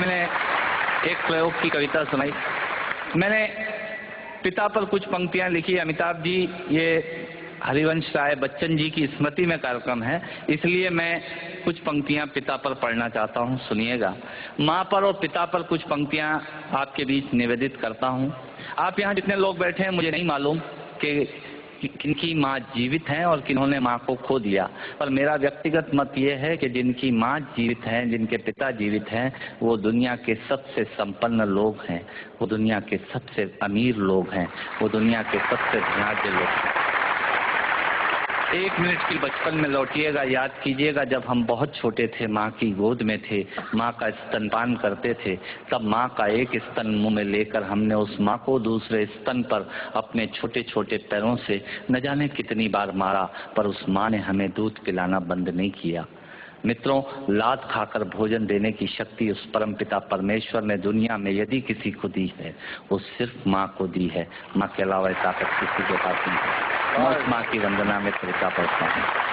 मैंने एक प्रयोग की कविता सुनाई। मैंने पिता पर कुछ पंक्तियां लिखी। अमिताभ जी, ये हरिवंश राय बच्चन जी की स्मृति में कार्यक्रम है, इसलिए मैं कुछ पंक्तियां पिता पर पढ़ना चाहता हूं, सुनिएगा। माँ पर और पिता पर कुछ पंक्तियां आपके बीच निवेदित करता हूं। आप यहाँ जितने लोग बैठे हैं, मुझे नहीं मालूम कि किनकी माँ जीवित हैं और किन्होंने माँ को खो दिया, पर मेरा व्यक्तिगत मत ये है कि जिनकी माँ जीवित हैं, जिनके पिता जीवित हैं, वो दुनिया के सबसे संपन्न लोग हैं, वो दुनिया के सबसे अमीर लोग हैं, वो दुनिया के सबसे धनाढ्य लोग हैं। 1 मिनट की बचपन में लौटिएगा, याद कीजिएगा जब हम बहुत छोटे थे, माँ की गोद में थे, माँ का स्तनपान करते थे, तब माँ का एक स्तन मुंह में लेकर हमने उस माँ को दूसरे स्तन पर अपने छोटे छोटे पैरों से न जाने कितनी बार मारा, पर उस माँ ने हमें दूध पिलाना बंद नहीं किया। मित्रों, लात खाकर भोजन देने की शक्ति उस परमपिता परमेश्वर ने दुनिया में यदि किसी को दी है, वो सिर्फ माँ को दी है। माँ के अलावा ताकत किसी के पास नहीं है। मैं उस माँ की वंदना में कृतज्ञता करता हूँ।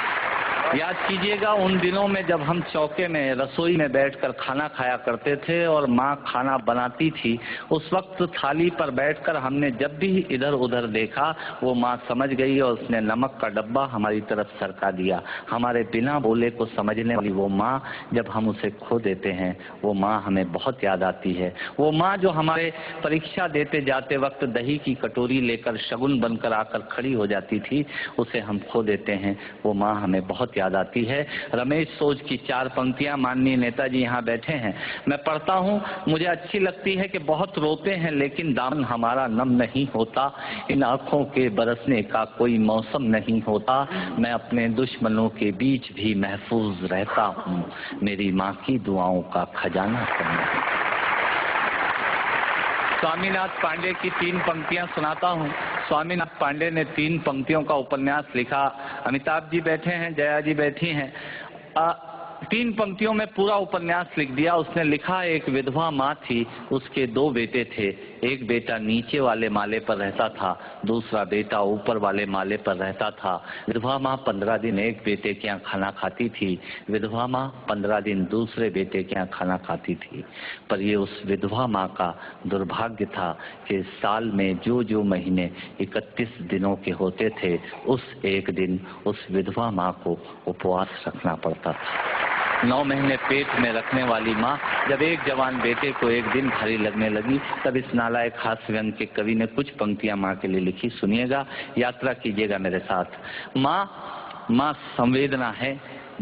याद कीजिएगा उन दिनों में जब हम चौके में, रसोई में बैठकर खाना खाया करते थे और माँ खाना बनाती थी। उस वक्त थाली पर बैठकर हमने जब भी इधर उधर देखा, वो माँ समझ गई और उसने नमक का डब्बा हमारी तरफ सरका दिया। हमारे बिना बोले को समझने वाली वो माँ, जब हम उसे खो देते हैं, वो माँ हमें बहुत याद आती है। वो माँ जो हमारे परीक्षा देते जाते वक्त दही की कटोरी लेकर शगुन बनकर आकर खड़ी हो जाती थी, उसे हम खो देते हैं। वो माँ हमें बहुत याद आती है। रमेश सोज की 4 पंक्तियां, माननीय नेताजी यहाँ बैठे हैं, मैं पढ़ता हूँ। मुझे अच्छी लगती है कि बहुत रोते हैं लेकिन दामन हमारा नम नहीं होता, इन आंखों के बरसने का कोई मौसम नहीं होता, मैं अपने दुश्मनों के बीच भी महफूज रहता हूँ, मेरी माँ की दुआओं का खजाना है। स्वामीनाथ पांडे की 3 पंक्तियां सुनाता हूँ। स्वामीनाथ पांडे ने 3 पंक्तियों का उपन्यास लिखा। अमिताभ जी बैठे हैं, जया जी बैठी हैं। 3 पंक्तियों में पूरा उपन्यास लिख दिया। उसने लिखा, एक विधवा माँ थी, उसके 2 बेटे थे। एक बेटा नीचे वाले माले पर रहता था, दूसरा बेटा ऊपर वाले माले पर रहता था। विधवा माँ 15 दिन एक बेटे के यहाँ खाना खाती थी, विधवा माँ 15 दिन दूसरे बेटे के यहाँ खाना खाती थी। पर ये उस विधवा माँ का दुर्भाग्य था कि साल में जो महीने 31 दिनों के होते थे, उस एक दिन उस विधवा माँ को उपवास रखना पड़ता था। 9 महीने पेट में रखने वाली माँ जब एक जवान बेटे को एक दिन भारी लगने लगी, तब इस नालायक हास्य व्यंग के कवि ने कुछ पंक्तियां माँ के लिए लिखी। सुनिएगा, यात्रा कीजिएगा मेरे साथ। माँ संवेदना है,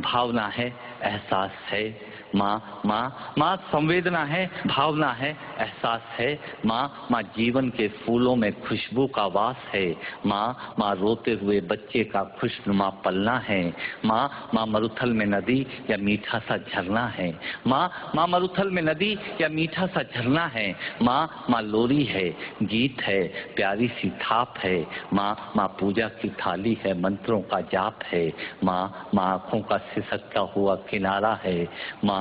भावना है, एहसास है। माँ संवेदना है, भावना है, एहसास है। माँ जीवन के फूलों में खुशबू का वास है। माँ रोते हुए बच्चे का खुशनुमा पलना है। माँ मरुथल में नदी या मीठा सा झरना है। माँ मरुथल में नदी या मीठा सा झरना है। माँ लोरी है, गीत है, प्यारी सी थाप है। माँ पूजा की थाली है, मंत्रों का जाप है। माँ आंखों का सिसकता हुआ किनारा है। माँ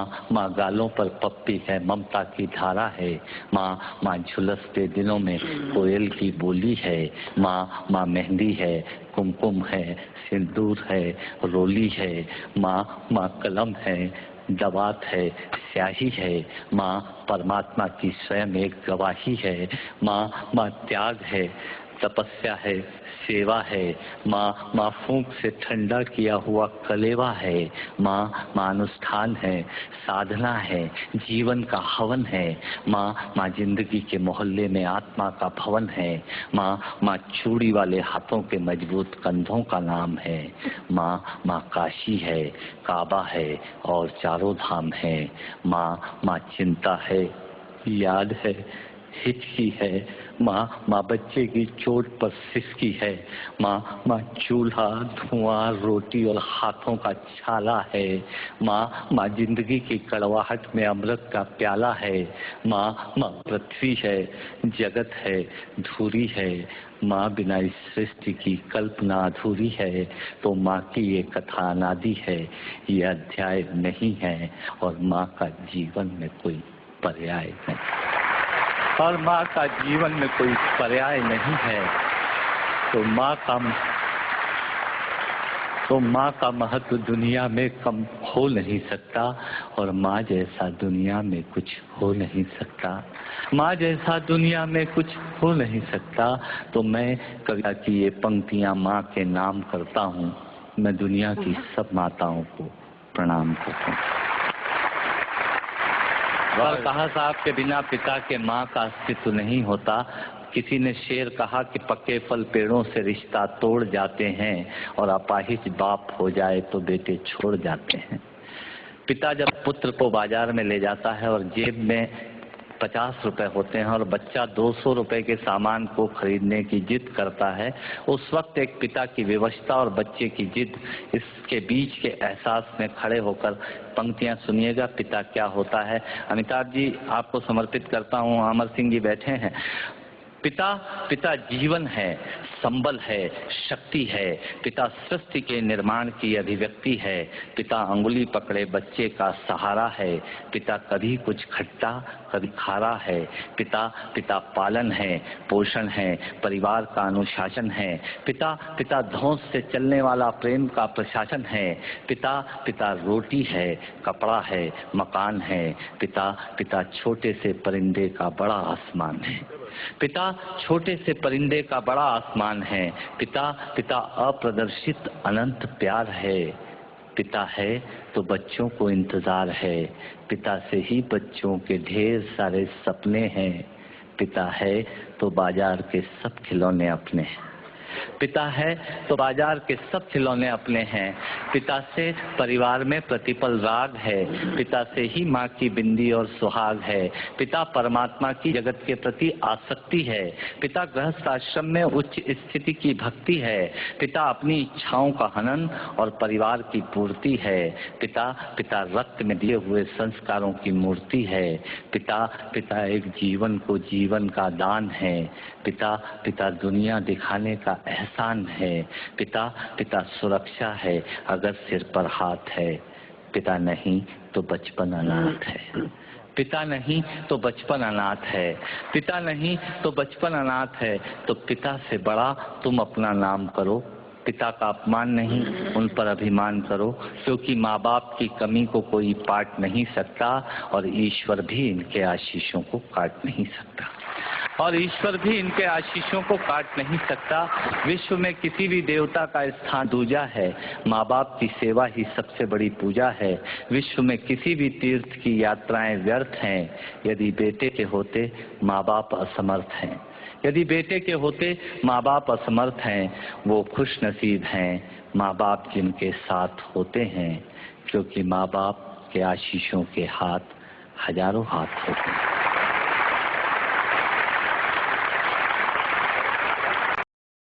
गालों पर पप्पी है, ममता की धारा है। माँ झुलसते दिनों में कोयल की बोली है। माँ मेहंदी है, कुमकुम है, सिंदूर है, रोली है। माँ कलम है, दवात है, स्याही है। माँ परमात्मा की स्वयं एक गवाही है। माँ त्याग है, तपस्या है, सेवा है। माँ फूंक से ठंडा किया हुआ कलेवा है। माँ अनुष्ठान है, साधना है, जीवन का हवन है। माँ जिंदगी के मोहल्ले में आत्मा का भवन है। माँ चूड़ी वाले हाथों के मजबूत कंधों का नाम है। माँ काशी है, काबा है और चारों धाम है। माँ चिंता है, याद है, हिचकी है। माँ बच्चे की चोट पर सिसकी है। माँ चूल्हा, धुआं, रोटी और हाथों का छाला है। माँ जिंदगी की कड़वाहट में अमृत का प्याला है। माँ पृथ्वी है, जगत है, धूरी है। माँ बिना इस सृष्टि की कल्पना अधूरी है। तो माँ की ये कथा अनादि है, ये अध्याय नहीं है, और माँ का जीवन में कोई पर्याय नहीं, और माँ का जीवन में कोई पर्याय नहीं है। तो माँ का तो माँ का महत्व दुनिया में कम हो नहीं सकता और माँ जैसा दुनिया में कुछ हो नहीं सकता। माँ जैसा दुनिया में कुछ हो नहीं सकता। तो मैं कविता की ये पंक्तियाँ माँ के नाम करता हूँ। मैं दुनिया की सब माताओं को प्रणाम करता हूँ। और कहा साहब के बिना पिता के माँ का अस्तित्व नहीं होता। किसी ने शेर कहा कि पक्के फल पेड़ों से रिश्ता तोड़ जाते हैं और अपाहिज बाप हो जाए तो बेटे छोड़ जाते हैं। पिता जब पुत्र को बाजार में ले जाता है और जेब में 50 रुपए होते हैं और बच्चा 200 रुपए के सामान को खरीदने की जिद करता है, उस वक्त एक पिता की विवशता और बच्चे की जिद, इसके बीच के एहसास में खड़े होकर पंक्तियां सुनिएगा। पिता क्या होता है। अमिताभ जी आपको समर्पित करता हूँ। अमर सिंह जी बैठे हैं। पिता जीवन है, संबल है, शक्ति है। पिता सृष्टि के निर्माण की अभिव्यक्ति है। पिता अंगुली पकड़े बच्चे का सहारा है। पिता कभी कुछ खट्टा कभी खारा है। पिता पालन है, पोषण है, परिवार का अनुशासन है। पिता धौंस से चलने वाला प्रेम का प्रशासन है। पिता रोटी है, कपड़ा है, मकान है। पिता छोटे से परिंदे का बड़ा आसमान है। पिता छोटे से परिंदे का बड़ा आसमान है। पिता अप्रदर्शित अनंत प्यार है। पिता है तो बच्चों को इंतजार है। पिता से ही बच्चों के ढेर सारे सपने हैं। पिता है तो बाजार के सब खिलौने अपने हैं। पिता है तो बाजार के सब खिलौने अपने हैं। पिता से परिवार में प्रतिपल राग है। पिता से ही माँ की बिंदी और सुहाग है। पिता परमात्मा की जगत के प्रति आसक्ति है। पिता गृहस्थ आश्रम में उच्च स्थिति की भक्ति है। पिता अपनी इच्छाओं का हनन और परिवार की पूर्ति है। पिता रक्त में दिए हुए संस्कारों की मूर्ति है। पिता एक जीवन को जीवन का दान है। पिता दुनिया दिखाने का एहसान है। पिता सुरक्षा है अगर सिर पर हाथ है। पिता नहीं तो बचपन अनाथ है। पिता नहीं तो बचपन अनाथ है। पिता नहीं तो बचपन अनाथ है। तो पिता से बड़ा तुम अपना नाम करो। पिता का अपमान नहीं, उन पर अभिमान करो, क्योंकि माँ बाप की कमी को कोई पाट नहीं सकता और ईश्वर भी इनके आशीषों को काट नहीं सकता। विश्व में किसी भी देवता का स्थान दूजा है। माँ बाप की सेवा ही सबसे बड़ी पूजा है। विश्व में किसी भी तीर्थ की यात्राएं व्यर्थ हैं यदि बेटे के होते माँ बाप असमर्थ हैं। यदि बेटे के होते माँ बाप असमर्थ हैं, वो खुश नसीब हैं माँ बाप जिनके साथ होते हैं, क्योंकि माँ बाप के आशीषों के हाथ हजारों हाथ होते हैं।